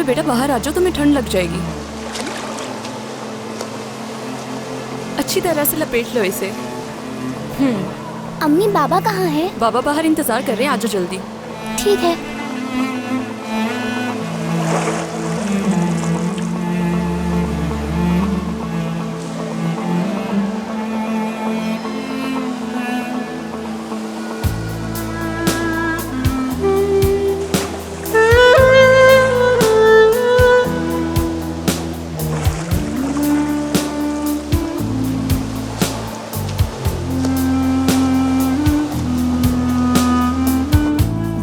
अरे बेटा बाहर आ जाओ, तुम्हें ठंड लग जाएगी। अच्छी तरह से लपेट लो इसे। अम्मी बाबा कहाँ है? बाबा बाहर इंतजार कर रहे हैं, आ जाओ जल्दी। ठीक है।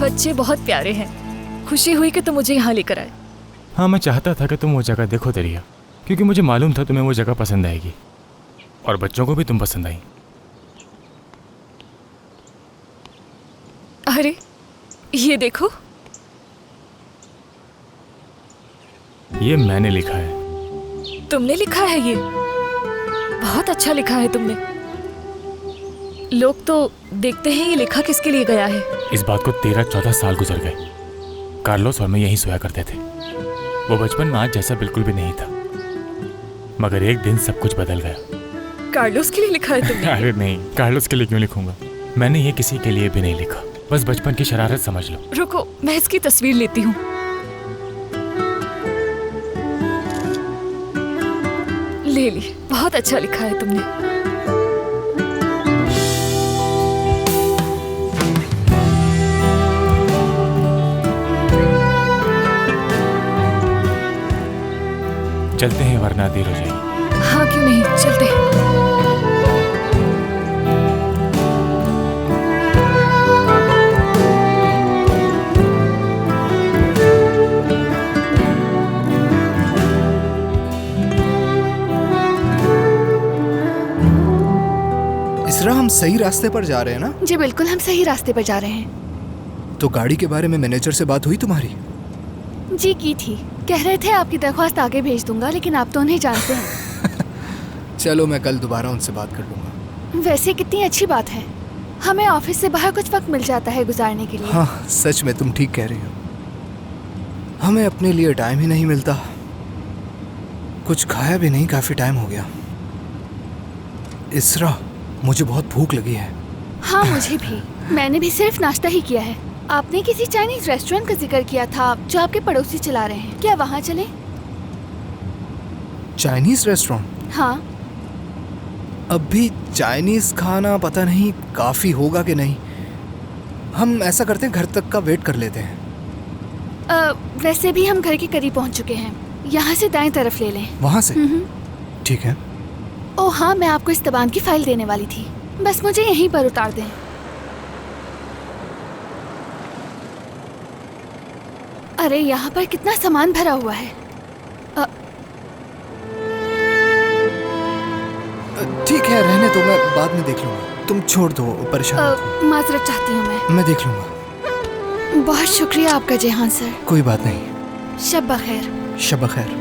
बच्चे बहुत प्यारे हैं। खुशी हुई कि तुम मुझे यहाँ लेकर आए। हाँ, मैं चाहता था कि तुम वो जगह देखो दरिया, क्योंकि मुझे मालूम था तुम्हें वो जगह पसंद आएगी और बच्चों को भी तुम पसंद आई। अरे ये देखो, ये मैंने लिखा है। तुमने लिखा है? ये बहुत अच्छा लिखा है तुमने। लोग तो देखते हैं ये लिखा किसके लिए गया है। इस बात को 13-14 साल गुजर गए। कार्लोस और मैं यहीं सोया करते थे। वो बचपन में आज जैसा बिल्कुल भी नहीं था, मगर एक दिन सब कुछ बदल गया। कार्लोस के लिए लिखा है तुमने? अरे नहीं, कार्लोस के लिए क्यों लिखूंगा? मैंने ये किसी के लिए भी नहीं लिखा, बस बचपन की शरारत समझ लो। रुको, मैं इसकी तस्वीर लेती हूँ। ले ली। बहुत अच्छा लिखा है तुमने। चलते हैं वरना देर हो जाएगी। हाँ क्यों नहीं, चलते हैं। इसरा, हम सही रास्ते पर जा रहे हैं ना? जी बिल्कुल, हम सही रास्ते पर जा रहे हैं। तो गाड़ी के बारे में मैनेजर से बात हुई तुम्हारी? जी की थी। कह रहे थे आपकी दरख्वास्त आगे भेज दूंगा, लेकिन आप तो उन्हें जानते हैं। चलो मैं कल दोबारा उनसे बात कर लूंगा। वैसे कितनी अच्छी बात है, हमें ऑफिस से बाहर कुछ वक्त मिल जाता है गुजारने के लिए। हाँ सच में तुम ठीक कह रही हो। हमें अपने लिए टाइम ही नहीं मिलता। कुछ खाया भी नहीं, काफी टाइम हो गया। इसरा, मुझे बहुत भूख लगी है। हाँ मुझे भी। मैंने भी सिर्फ नाश्ता ही किया है। आपने किसी चाइनीज रेस्टोरेंट का जिक्र किया था जो आपके पड़ोसी चला रहे हैं, क्या वहाँ चलें? Chinese restaurant? हाँ। अब भी चाइनीज खाना पता नहीं काफी होगा कि नहीं। हम ऐसा करते हैं, घर तक का वेट कर लेते हैं। वैसे भी हम घर के करीब पहुँच चुके हैं। यहाँ से दाएं तरफ ले लें। वहाँ से? ठीक है। ओह हाँ, मैं आपको इस तबान की फाइल देने वाली थी, बस मुझे यहीं पर उतार दें। अरे यहाँ पर कितना सामान भरा हुआ है। ठीक है, रहने दो, मैं बाद में देख लूंगा। तुम छोड़ दो, परेशान। माजरत चाहती हूँ मैं देख लूंगा। बहुत शुक्रिया आपका जहान सर। कोई बात नहीं। शब बखैर। शब बखैर।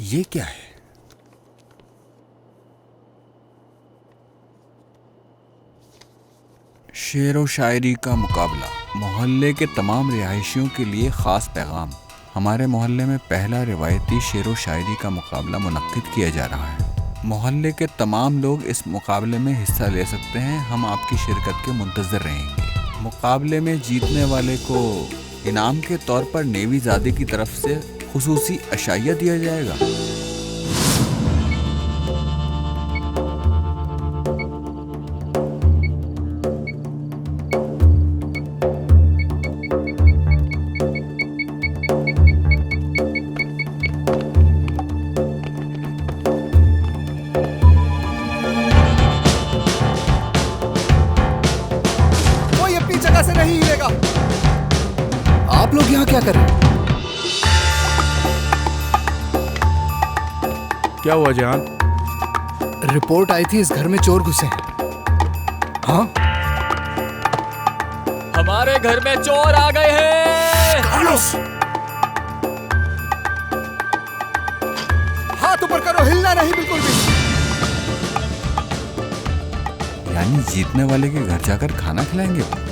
ये क्या है? शेर व शायरी का मुकाबला, मोहल्ले के तमाम रिहायशियों के लिए ख़ास पैगाम। हमारे मोहल्ले में पहला रिवायती शेर व शायरी का मुकाबला मुनक्किद किया जा रहा है। मोहल्ले के तमाम लोग इस मुकाबले में हिस्सा ले सकते हैं। हम आपकी शिरकत के मुंतज़िर रहेंगे। मुकाबले में जीतने वाले को इनाम के तौर पर नेवी ज़ादे की तरफ से खुसूसी अशाइया दिया जाएगा। जगह से नहीं हिलेगा। आप लोग यहाँ क्या कर रहे हैं? क्या हुआ जहान? रिपोर्ट आई थी इस घर में चोर घुसे हैं। हाँ हमारे घर में चोर आ गए हैं। कार्लोस, हाथ ऊपर करो, हिलना नहीं बिल्कुल भी। यानी जीतने वाले के घर जाकर खाना खिलाएंगे वो।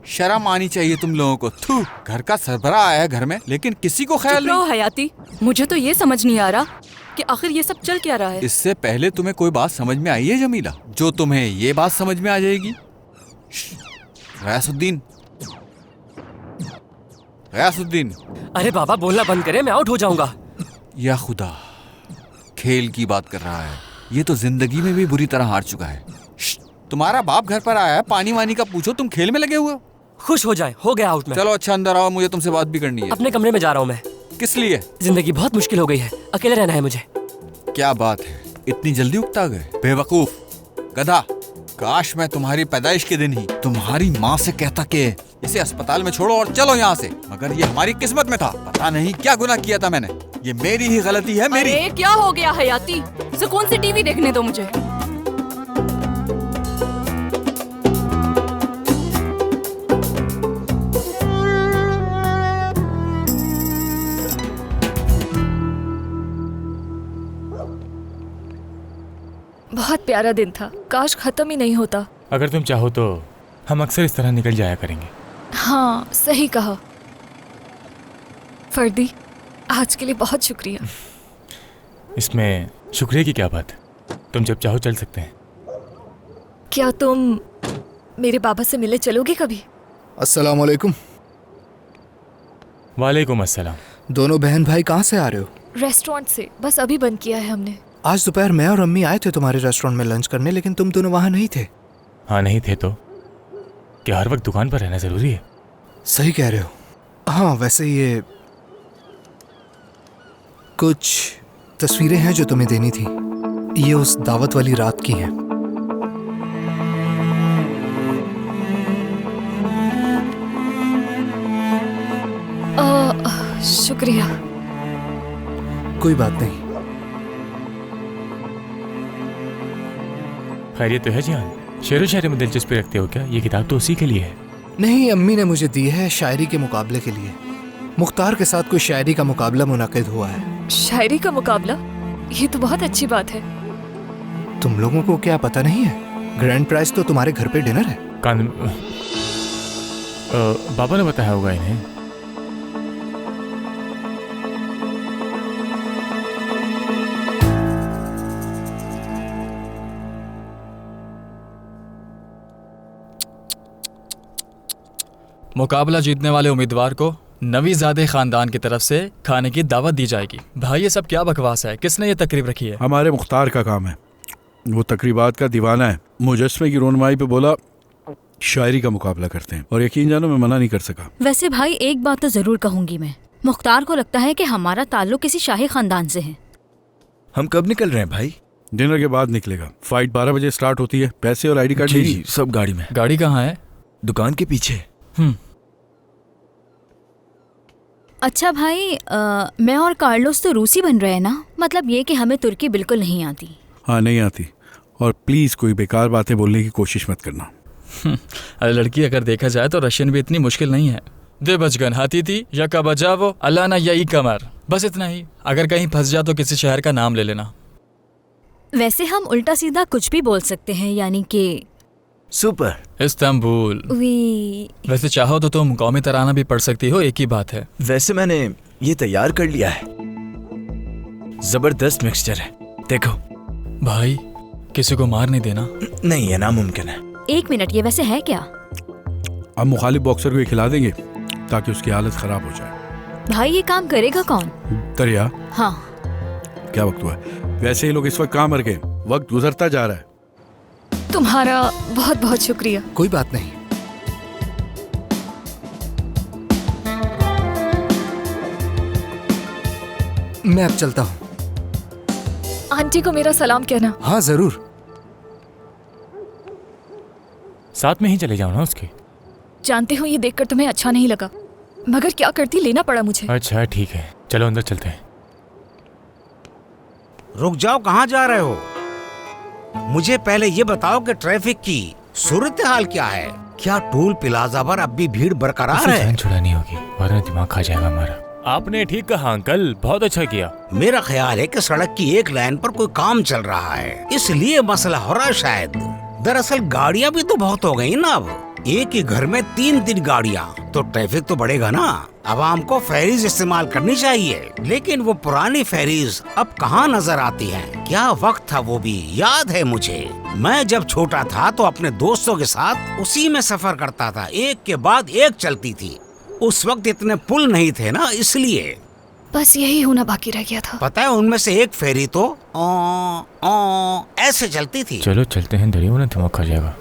शर्म आनी चाहिए तुम लोगों को। थू, घर का सरबराह आया है घर में, लेकिन किसी को ख्याल चुप रहो नहीं। हयाती, मुझे तो ये समझ नहीं आ रहा कि आखिर ये सब चल क्या रहा है। इससे पहले तुम्हें कोई बात समझ में आई है जमीला, जो तुम्हें ये बात समझ में आ जाएगी? गयासुद्दीन, गयासुद्दीन। अरे बाबा बोलना बंद करें, मैं आउट हो जाऊंगा। या खुदा, खेल की बात कर रहा है। ये तो जिंदगी में भी बुरी तरह हार चुका है। तुम्हारा बाप घर पर आया है, पानी वानी का पूछो, तुम खेल में लगे हुए हो। खुश हो जाए, हो गया आउट में। चलो अच्छा अंदर आओ, मुझे तुमसे बात भी करनी है। अपने कमरे में जा रहा हूँ मैं। किस लिए? जिंदगी बहुत मुश्किल हो गई है, अकेले रहना है मुझे। क्या बात है, इतनी जल्दी उकता गए? बेवकूफ, गधा। काश मैं तुम्हारी पैदाइश के दिन ही तुम्हारी माँ से कहता कि इसे अस्पताल में छोड़ो और चलो यहाँ से, मगर ये हमारी किस्मत में था। पता नहीं क्या गुनाह किया था मैंने। ये मेरी ही गलती है, मेरी। अरे क्या हो गया हयाती, सुकून से टीवी देखने दो मुझे। बहुत प्यारा दिन था, काश खत्म ही नहीं होता। अगर तुम चाहो तो हम अक्सर इस तरह निकल जाया करेंगे। हाँ सही कहा फर्दी, आज के लिए बहुत शुक्रिया। इसमें शुक्रिया की क्या बात, तुम जब चाहो चल सकते हैं। क्या तुम मेरे बाबा से मिलने चलोगे कभी? अस्सलाम वालेकुम। वालेकुम अस्सलाम। दोनों बहन भाई कहाँ से आ रहे हो? रेस्टोरेंट से, बस अभी बंद किया है हमने। आज दोपहर मैं और अम्मी आए थे तुम्हारे रेस्टोरेंट में लंच करने, लेकिन तुम दोनों वहाँ नहीं थे। हाँ नहीं थे तो क्या हर वक्त दुकान पर रहना जरूरी है? सही कह रहे हो। हाँ वैसे ये कुछ तस्वीरें हैं जो तुम्हें देनी थी। ये उस दावत वाली रात की हैं। शुक्रिया। कोई बात नहीं। खैरियत तो है जियान? शेरो शायरी में दिलचस्पी रखते हो क्या? ये किताब तो उसी के लिए है। नहीं, अम्मी ने मुझे दी है शायरी के मुकाबले के लिए। मुख्तार के साथ कोई शायरी का मुकाबला मुनाकिद हुआ है। शायरी का मुकाबला? ये तो बहुत अच्छी बात है। तुम लोगों को क्या पता नहीं है? ग्रैंड प्राइज तो तुम्हारे घर पे डिनर है। बाबा ने बताया होगा इन्हें। मुकाबला जीतने वाले उम्मीदवार को नवीज़ादे खानदान की तरफ से खाने की दावत दी जाएगी। भाई ये सब क्या बकवास है? किसने ये तकरीब रखी है? हमारे मुख्तार का काम है, वो तकरीबात का दीवाना है। मुजस्मे की रोनमाई पे बोला शायरी का मुकाबला करते हैं, और यकीन जानो मैं मना नहीं कर सका। वैसे भाई एक बात तो जरूर कहूंगी मैं, मुख्तार को लगता है कि हमारा ताल्लुक किसी शाही खानदान से है। हम कब निकल रहे हैं भाई? डिनर के बाद निकलेगा। फाइट 12 बजे स्टार्ट होती है। पैसे और ID कार्ड जी सब गाड़ी में। गाड़ी कहाँ है? दुकान के पीछे। अच्छा भाई, मैं और कार्लोस तो रूसी बन रहे हैं ना? मतलब ये कि हमें तुर्की बिल्कुल नहीं आती। हाँ नहीं आती, और प्लीज कोई बेकार बातें बोलने की कोशिश मत करना। अरे लड़की अगर देखा जाए तो रशियन भी इतनी मुश्किल नहीं है। दे बचगन हाथी थी या का बजावो अल्लाह ना यही कमर, बस इतना ही। अगर कहीं फंस जा तो किसी शहर का नाम ले लेना। वैसे हम उल्टा सीधा कुछ भी बोल सकते हैं, यानी कि सुपर इस्तांबुल। वैसे चाहो तो तुम कौमी तराना भी पढ़ सकती हो, एक ही बात है। वैसे मैंने ये तैयार कर लिया है, जबरदस्त मिक्सचर है, देखो। भाई किसी को मार नहीं देना। नहीं, ये नामुमकिन है। एक मिनट, ये वैसे है क्या? अब मुखालिफ बॉक्सर को ये खिला देंगे ताकि उसकी हालत खराब हो जाए। भाई ये काम करेगा कौन? दरिया। हाँ क्या वक्त हुआ? वैसे ही लोग इस वक्त कहाँ मर गए, वक्त गुजरता जा रहा है। तुम्हारा बहुत बहुत शुक्रिया। कोई बात नहीं। मैं अब चलता हूँ। आंटी को मेरा सलाम कहना। हाँ जरूर। साथ में ही चले जाओ ना उसके। जानते हो ये देखकर तुम्हें अच्छा नहीं लगा, मगर क्या करती, लेना पड़ा मुझे। अच्छा ठीक है। चलो अंदर चलते हैं। रुक जाओ, कहाँ जा रहे हो? मुझे पहले ये बताओ कि ट्रैफिक की सूरत हाल क्या है? क्या टोल प्लाजा पर अब भी भीड़ बरकरार है? जान छुड़ानी होगी वरना दिमाग खा जाएगा हमारा। आपने ठीक कहा अंकल, बहुत अच्छा किया। मेरा ख्याल है कि सड़क की एक लाइन पर कोई काम चल रहा है, इसलिए मसला हो रहा है शायद। दरअसल गाड़ियाँ भी तो बहुत हो गई ना अब, एक ही घर में 3 गाड़ियाँ, तो ट्रैफिक तो बढ़ेगा ना। आवाम को फेरीज इस्तेमाल करनी चाहिए, लेकिन वो पुरानी फेरीज अब कहाँ नजर आती हैं? क्या वक्त था वो भी याद है मुझे। मैं जब छोटा था तो अपने दोस्तों के साथ उसी में सफर करता था, एक के बाद एक चलती थी। उस वक्त इतने पुल नहीं थे ना, इसलिए। बस यही होना बाकी रह गया था। पता है उनमें से एक फेरी तो ऐसे चलती थी। चलो चलते हैं दरिया, वरना दिमाग खा जाएगा।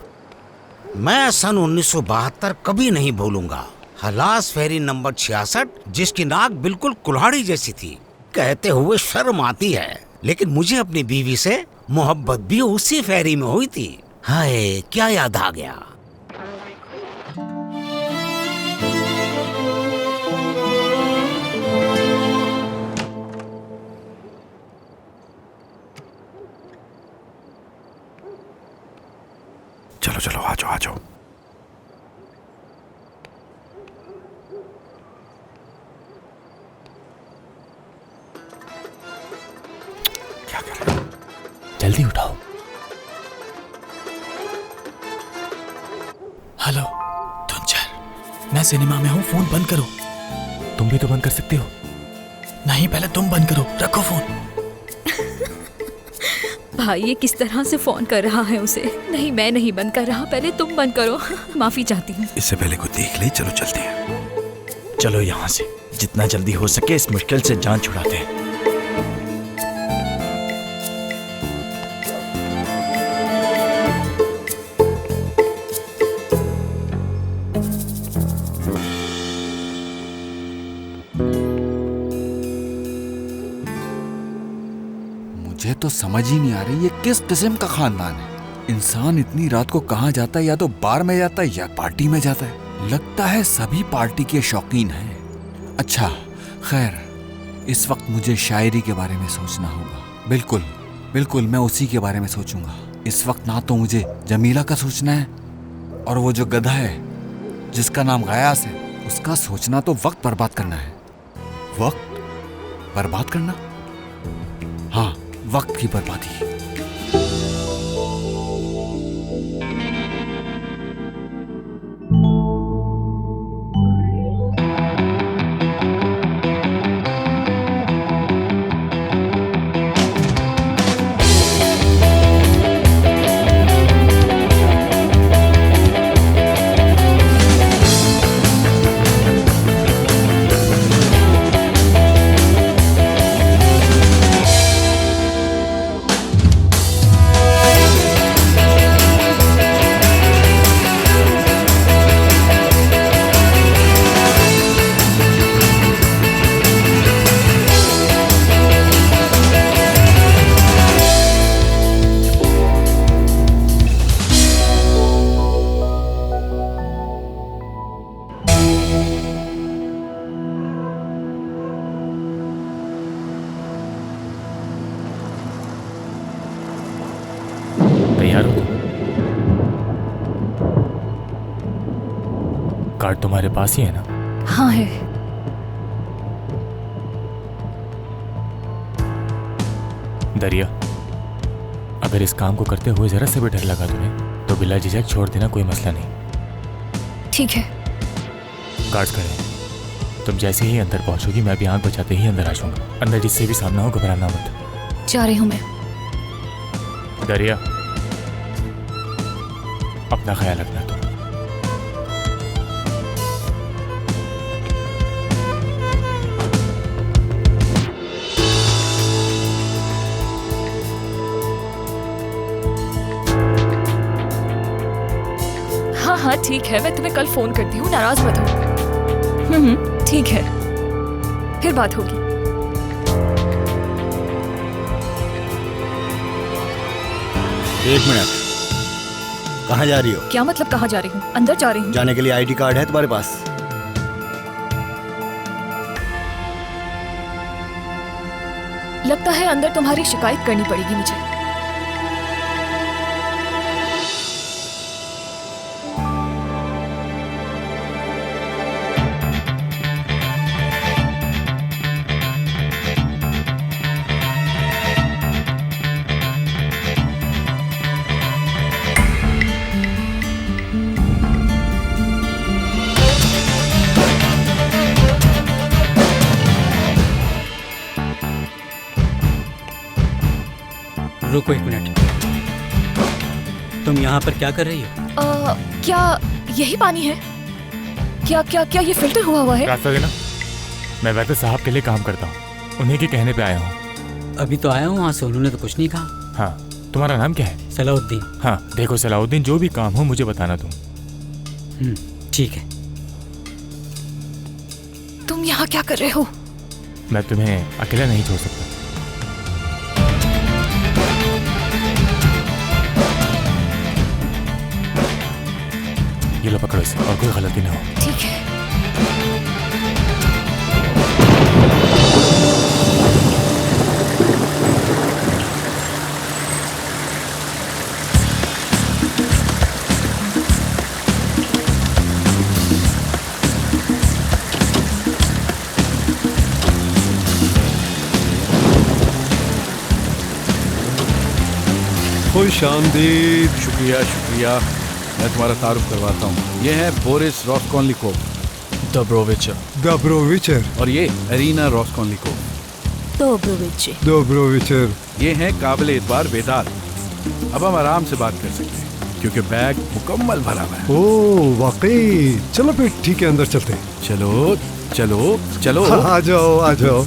मैं सन 1972 कभी नहीं भूलूंगा। हलास फेरी नंबर 66, जिसकी नाक बिल्कुल कुल्हाड़ी जैसी थी। कहते हुए शर्म आती है, लेकिन मुझे अपनी बीवी से मोहब्बत भी उसी फेरी में हुई थी। हाय, क्या याद आ गया। चलो चलो, आ जाओ आ जाओ। क्या कर रहे हो? जल्दी उठाओ। हेलो तुंचर, मैं सिनेमा में हूँ, फोन बंद करो। तुम भी तो बंद कर सकते हो। नहीं, पहले तुम बंद करो, रखो फोन। भाई ये किस तरह से फोन कर रहा है उसे। नहीं, मैं नहीं बंद कर रहा, पहले तुम बंद करो। माफी चाहती हूँ। इससे पहले को देख ले। चलो चलते हैं। चलो यहाँ से जितना जल्दी हो सके इस मुश्किल से जान छुड़ाते हैं। मुझे तो समझ ही नहीं आ रही ये किस किस्म का खानदान है। इंसान इतनी रात को कहाँ जाता है? या तो बार में जाता है या पार्टी में जाता है। लगता है सभी पार्टी के शौकीन हैं। अच्छा खैर, इस वक्त मुझे शायरी के बारे में सोचना होगा। बिल्कुल बिल्कुल, मैं उसी के बारे में सोचूंगा। इस वक्त ना तो मुझे जमीला का सोचना है, और वो जो गधा है जिसका नाम गयास है, उसका सोचना तो वक्त बर्बाद करना है। वक्त बर्बाद करना? हाँ, वक्त की बर्बादी। तैयार हो? कार्ड तुम्हारे पास ही है ना? हाँ है। दरिया, अगर इस काम को करते हुए जरा से भी डर लगा तुम्हें तो बिला झिझक छोड़ देना, कोई मसला नहीं। ठीक है। कार्ड करें। तुम जैसे ही अंदर पहुंचोगी मैं भी आंख बचाते ही अंदर आ जाऊंगा। अंदर जिससे भी सामना हो घबराना मत। जा रही हूँ मैं। दरिया, अपना ख्याल रखना तुम। हाँ हाँ ठीक है, मैं तुम्हें कल फोन करती हूँ, नाराज मत हो। ठीक है, फिर बात होगी। एक मिनट, कहाँ जा रही हो? क्या मतलब कहाँ जा रही हूँ? अंदर जा रही हूँ। जाने के लिए आईडी कार्ड है तुम्हारे पास? लगता है अंदर तुम्हारी शिकायत करनी पड़ेगी मुझे। रुको एक मिनट, तुम यहाँ पर क्या कर रही हो? क्या यही पानी है? क्या क्या क्या ये फिल्टर हुआ है? रास्ता देना, मैं वैसे साहब के लिए काम करता हूँ, उन्हीं के कहने पे आया हूँ। अभी तो आया हूँ वहाँ से, उन्होंने तो कुछ नहीं कहा। हाँ, तुम्हारा नाम क्या है? सलाउद्दीन। हाँ देखो सलाउद्दीन, जो भी काम हो मुझे बताना तुम। ठीक है। तुम यहाँ क्या कर रहे हो? मैं तुम्हें अकेला नहीं छोड़ सकता। ये लो पकड़ो इसे, और कोई गलती ना हो। ठीक है। खुश आमदीद। शुक्रिया शुक्रिया, मैं तुम्हारा तारुफ करवाता हूँ। ये है बोरिस रॉस्कोल्निकोव, डब्रोविचर, और ये एरिना रॉस्कोल्निकोव, डोब्रोविचर। ये है काबिल एतबार बेदार। अब हम आराम से बात कर सकते हैं क्योंकि बैग मुकम्मल भरा हुआ है। ओह वाकई, चलो फिर ठीक है, अंदर चलते हैं। चलो चलो चलो। आ जाओ आ जाओ।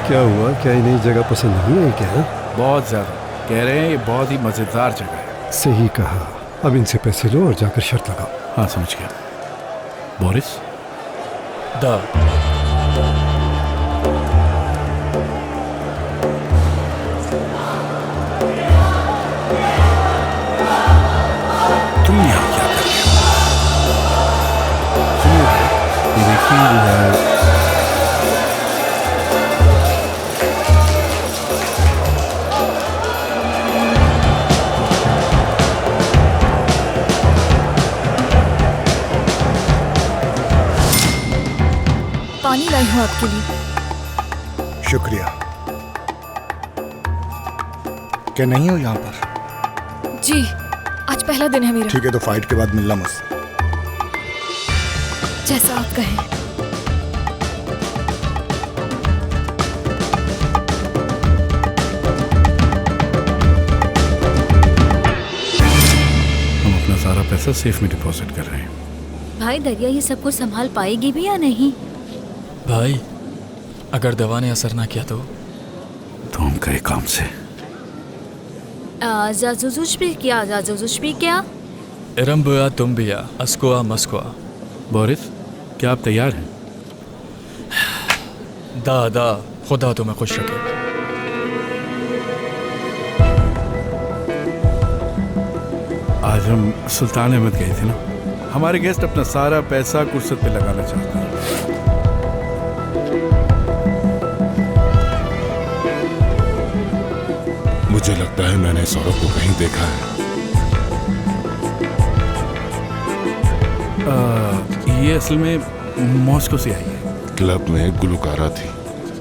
क्या हुआ, क्या ये नई जगह पसंद नहीं है क्या? बहुत ज्यादा, कह रहे हैं ये बहुत ही मजेदार जगह है। सही कहा, अब इनसे पैसे लो और जाकर शर्त लगाओ। हाँ समझ गया। बोरिस तुम यहाँ क्या कर रहे हो? ये देखिए पानी लाई हूँ आपके लिए। शुक्रिया। क्या नहीं हो यहाँ पर? जी, आज पहला दिन है मेरा। ठीक है, तो फाइट के बाद मिलना मुझसे। जैसा आप कहें। हम अपना सारा पैसा सेफ में डिपॉजिट कर रहे हैं। भाई दरिया ये सब कुछ संभाल पाएगी भी या नहीं? भाई अगर दवा ने असर ना किया तो हम गए काम से। क्या? इरम्बुआ तुम्बिया अस्कुआ मस्कुआ। बोरिस, क्या आप तैयार हैं? दा खुदा तुम्हें खुश रखे। आज हम सुल्तान अहमद गए थे ना, हमारे गेस्ट अपना सारा पैसा कुर्सत पे लगाना चाहते हैं। मुझे लगता है मैंने सौरभ को कहीं देखा है। ये असल में मॉस्को से आई है। क्लब में गुलकारा थी,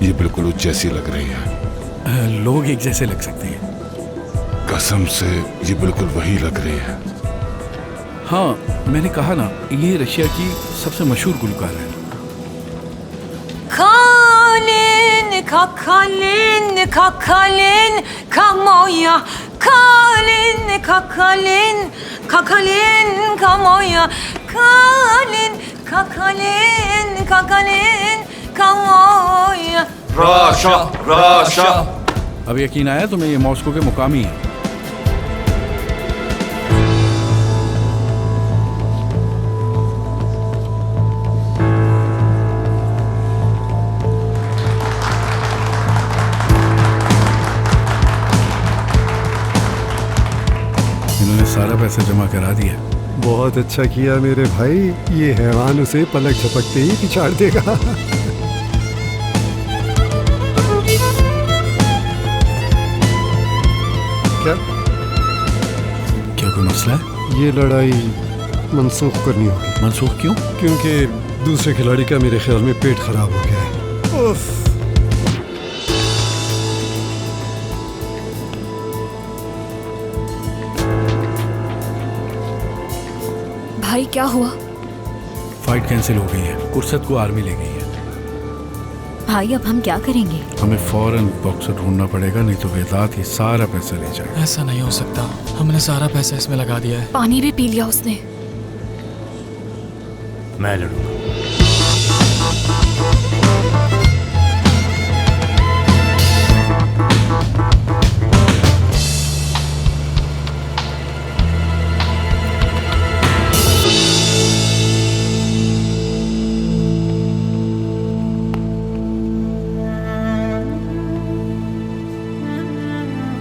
ये बिल्कुल उस जैसी लग रही है। लोग एक जैसे लग सकते हैं। कसम से ये बिल्कुल वही लग रही है। हाँ, मैंने कहा ना, ये रशिया की सबसे मशहूर गुलकार है। Kakalin, kamoya, kalin, kakalin, kamoya, kalin, Kakalin, kakalin, kawoy. Rasha Rasha. अब यकीन आया तुम्हें ये मॉस्को के मुकामी है। इन्होंने सारा पैसा जमा करा दिया। बहुत अच्छा किया मेरे भाई, ये हैवान उसे पलक झपकते ही पिछाड़ देगा। क्या कोई मसला है? ये लड़ाई मनसूख करनी होगी। मनसूख क्यों? क्योंकि दूसरे खिलाड़ी का मेरे ख्याल में पेट खराब हो गया है। उफ। भाई क्या हुआ? फाइट कैंसिल हो गई है, कुर्सत को आर्मी ले गई है। भाई अब हम क्या करेंगे? हमें फौरन बॉक्सर ढूंढना पड़ेगा, नहीं तो वेदांत ये सारा पैसा ले जाएगा। ऐसा नहीं हो सकता, हमने सारा पैसा इसमें लगा दिया है। पानी भी पी लिया उसने। मैं लड़ूंगा।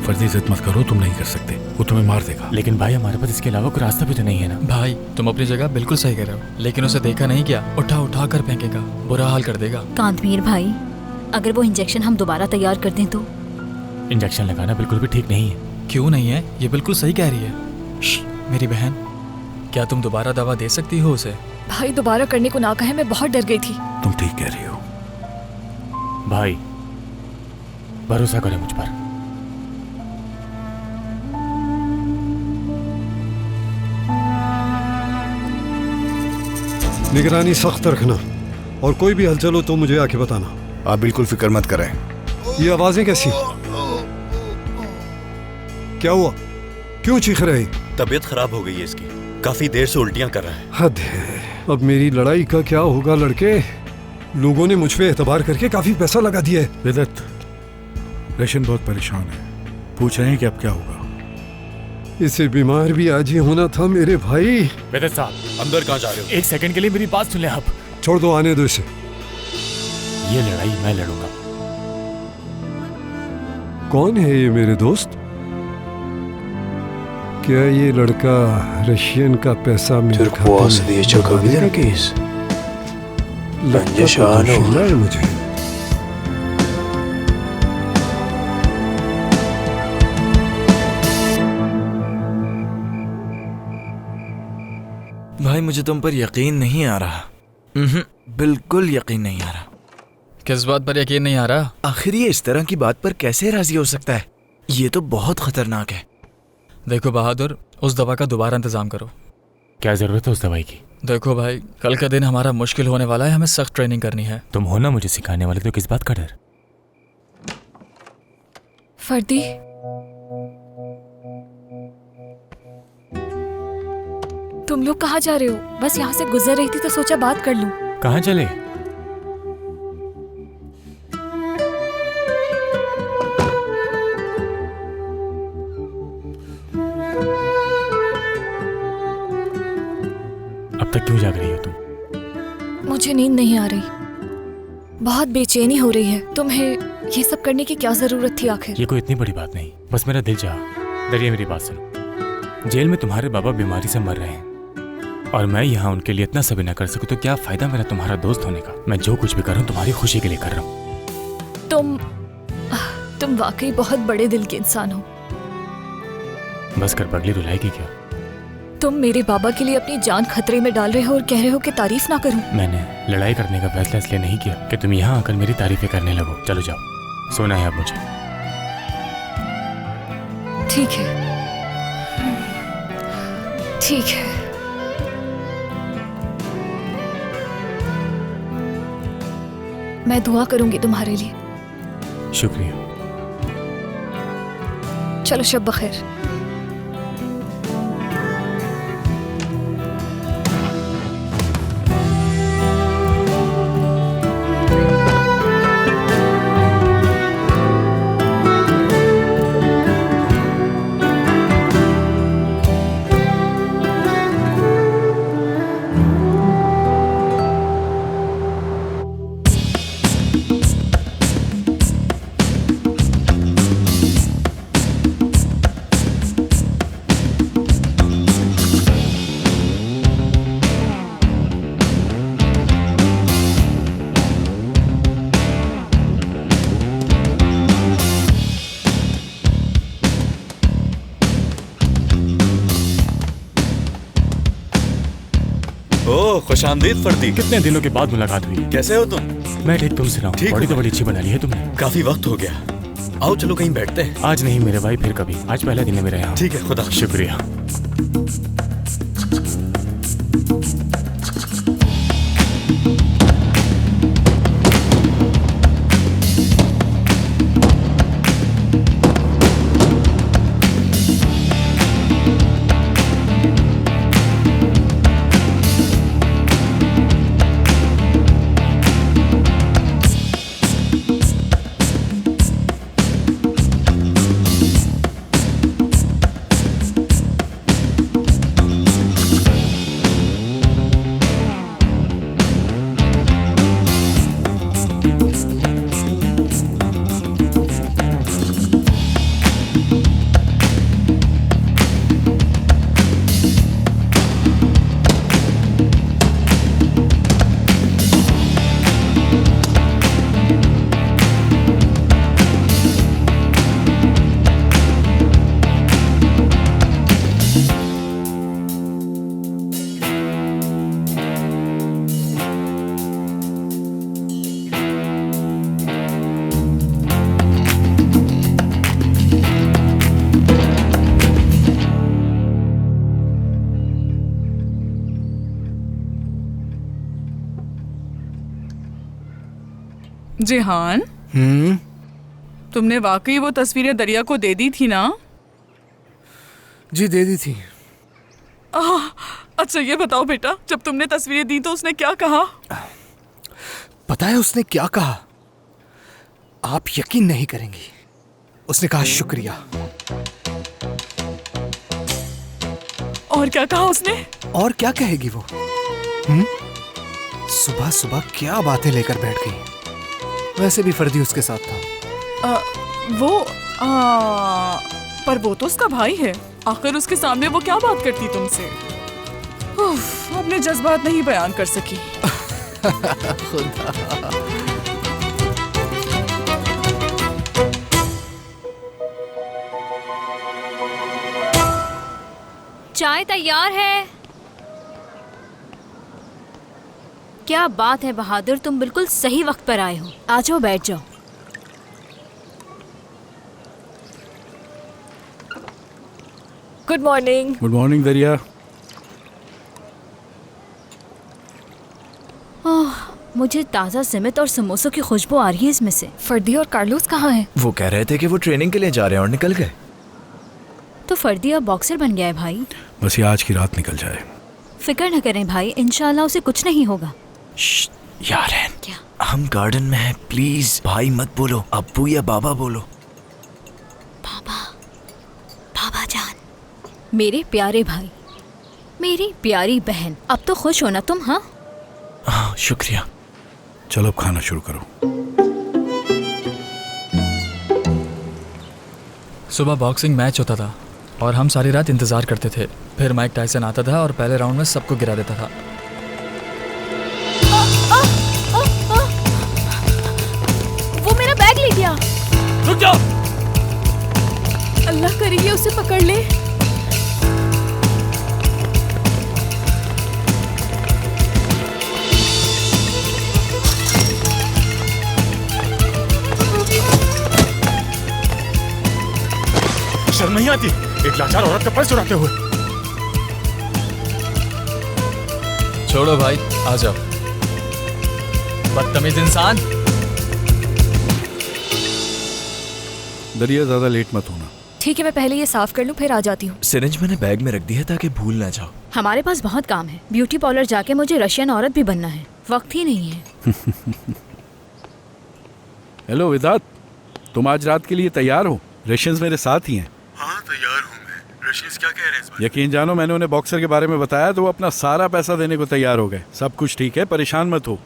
फर्जी जिद मत करो, तुम नहीं कर सकते, वो तुम्हें मार देगा। लेकिन भाई हमारे पास इसके अलावा कोई रास्ता भी तो नहीं है ना। भाई तुम अपनी जगह बिल्कुल सही कह रहे हो, लेकिन उसे देखा नहीं क्या, उठा उठा कर फेंकेगा, बुरा हाल कर देगा। कांतमीर भाई, अगर वो इंजेक्शन हम दोबारा तैयार कर दें तो? इंजेक्शन लगाना बिल्कुल भी ठीक नहीं है। क्यों नहीं है? ये बिल्कुल सही कह रही है। मेरी बहन, क्या तुम दोबारा दवा दे सकती हो उसे? भाई दोबारा करने को ना कहे, मैं बहुत डर गई थी। तुम ठीक कह रही हो। भाई भरोसा करें मुझ पर। निगरानी सख्त रखना, और कोई भी हलचल हो तो मुझे आके बताना। आप बिल्कुल फिक्र मत करें। ये आवाजें कैसी? क्या हुआ? क्यों चीख रहे? तबीयत खराब हो गई है इसकी, काफी देर से उल्टियां कर रहा है। हद है। अब मेरी लड़ाई का क्या होगा लड़के? लोगों ने मुझ पे एतबार करके काफी पैसा लगा दिया है। वेदत, रशन बहुत परेशान है, पूछ रहे हैं कि अब क्या होगा। इसे बीमार भी आज ही होना था मेरे भाई। वेदत साहब, अंदर कहाँ जा रहे हो? एक सेकंड के लिए मेरी बात सुन ले आप। छोड़ दो, आने दो इसे। ये लड़ाई मैं लड़ूंगा। कौन है ये मेरे दोस्त? क्या ये लड़का रशियन का पैसा मेरे खाते में लगता है मुझे। भाई मुझे तुम पर यकीन नहीं आ रहा। बिल्कुल यकीन नहीं आ रहा। किस बात पर यकीन नहीं आ रहा? आखिर ये इस तरह की बात पर कैसे राजी हो सकता है? ये तो बहुत खतरनाक है। देखो बहादुर, उस दवा का दोबारा इंतजाम करो। क्या जरूरत है उस दवाई की? देखो भाई, कल का दिन हमारा मुश्किल होने वाला है, हमें सख्त ट्रेनिंग करनी है। तुम हो ना मुझे सिखाने वाले, तो किस बात का डर? फर्दी, तुम लोग कहाँ जा रहे हो? बस यहाँ से गुजर रही थी तो सोचा बात कर लूं। कहाँ चले? अब तक क्यों जाग रही हो तुम? मुझे नींद नहीं आ रही, बहुत बेचैनी हो रही है। तुम्हें ये सब करने की क्या जरूरत थी आखिर? ये कोई इतनी बड़ी बात नहीं, बस मेरा दिल चाहा। दरिया मेरी बात सुनो। जेल में तुम्हारे बाबा बीमारी से मर रहे हैं और मैं यहाँ उनके लिए इतना सभी न कर सकूं तो क्या फायदा मेरा तुम्हारा दोस्त होने का? मैं जो कुछ भी कर रहा हूँ तुम्हारी खुशी के लिए कर रहा हूँ। तुम वाकई बहुत बड़े दिल के इंसान हो। बस कर पगली, रुलाएगी क्या? तुम मेरे बाबा के लिए अपनी जान खतरे में डाल रहे हो और कह रहे हो कि तारीफ ना करूं। मैंने लड़ाई करने का फैसला इसलिए नहीं किया कि तुम यहाँ आकर मेरी तारीफें करने लगो। चलो जाओ, सोना है अब मुझे। ठीक है, ठीक है। मैं दुआ करूंगी तुम्हारे लिए। शुक्रिया। चलो शब बखैर। खुशामदीद फर्दी। कितने दिनों के बाद मुलाकात हुई। कैसे हो तुम? मैं ठीक, तुम सुनाओ। बॉडी तो बड़ी अच्छी बना ली है तुमने। काफी वक्त हो गया, आओ चलो कहीं बैठते हैं। आज नहीं मेरे भाई, फिर कभी। आज पहला दिन है मेरे यहाँ। ठीक है, खुदा। शुक्रिया। जिहान, तुमने वाकई वो तस्वीरें दरिया को दे दी थी ना? जी दे दी थी। अच्छा ये बताओ बेटा, जब तुमने तस्वीरें दी तो उसने क्या कहा? पता है उसने क्या कहा? आप यकीन नहीं करेंगी। उसने कहा शुक्रिया। और क्या कहा उसने? और क्या कहेगी वो? सुबह सुबह क्या बातें लेकर बैठ गई। वैसे भी फर्दी उसके साथ था। पर वो तो उसका भाई है। आखिर उसके सामने वो क्या बात करती तुमसे? अपने जज्बात नहीं बयान कर सकी। खुदा। चाय तैयार है। क्या बात है बहादुर, तुम बिल्कुल सही वक्त पर आए हो। आ जाओ, बैठ जाओ। Good morning. गुड मॉर्निंग दरिया। मुझे ताज़ा सिमट और समोसों की खुशबू आ रही है इसमें से। फर्दी और कार्लोस कहाँ हैं? वो कह रहे थे कि वो ट्रेनिंग के लिए जा रहे हैं और निकल गए। तो फर्दी अब बॉक्सर बन गया है भाई। बस ये आज की रात निकल जाए। फिक्र न करें भाई, इंशाल्लाह उसे कुछ नहीं होगा। यार क्या? हम गार्डन में हैं, प्लीज भाई मत बोलो, अब्बू या बाबा बोलो। बाबा जान, मेरे प्यारे भाई, मेरी प्यारी बहन, अब तो खुश हो ना तुम? हाँ शुक्रिया। चलो अब खाना शुरू करो। सुबह बॉक्सिंग मैच होता था और हम सारी रात इंतजार करते थे। फिर माइक टायसन आता था और पहले राउंड में सबको गिरा देता था। वो मेरा बैग ले गया। रुक जाओ। अल्लाह करे ये उसे पकड़ ले। शर्म नहीं आती एक लाचार औरत का पर्स चुराते हुए? छोड़ो भाई, आ जाओ। बदतमीज इंसान। दरिया ज्यादा लेट मत होना। ठीक है, मैं पहले ये साफ कर लूं फिर आ जाती हूँ। सिरिंज मैंने बैग में रख दी है ताकि भूल ना जाओ। हमारे पास बहुत काम है। ब्यूटी पार्लर जाके मुझे रशियन औरत भी बनना है, वक्त ही नहीं है। हेलो विदात, तुम आज रात के लिए तैयार हो? रशियंस मेरे साथ ही हैं। हाँ तैयार हूँ मैं। रशियंस क्या कह रहे हैं इस बार? यकीन जानो, मैंने उन्हें बॉक्सर के बारे में बताया तो वो अपना सारा पैसा देने को तैयार हो गए। सब कुछ ठीक है, परेशान मत हो।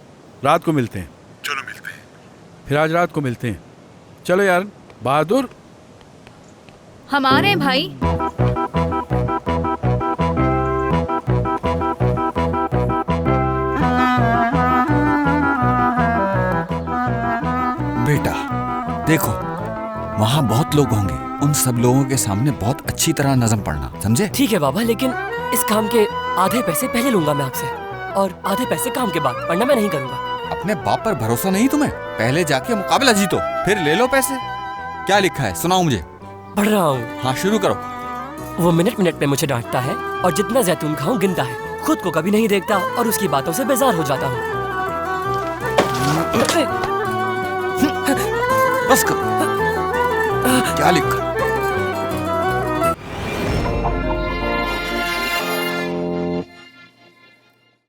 रात को मिलते हैं। चलो मिलते हैं। फिर आज रात को मिलते हैं। चलो यार। बहादुर, हम आ रहे हैं भाई। बेटा देखो, वहाँ बहुत लोग होंगे, उन सब लोगों के सामने बहुत अच्छी तरह नज़म पढ़ना, समझे? ठीक है बाबा, लेकिन इस काम के आधे पैसे पहले लूंगा मैं आपसे। और आधे पैसे काम के बाद, वरना मैं नहीं करूँगा। अपने बाप पर भरोसा नहीं तुम्हें? पहले जाके मुकाबला जीतो, फिर ले लो पैसे। क्या लिखा है सुनाओ मुझे। पढ़ रहा हूँ। हाँ शुरू करो। वो मिनट मिनट पे मुझे डांटता है और जितना जैतून खाऊं गिनता है, खुद को कभी नहीं देखता और उसकी बातों से बेजार हो जाता हूँ। बस करो। क्या लिखा?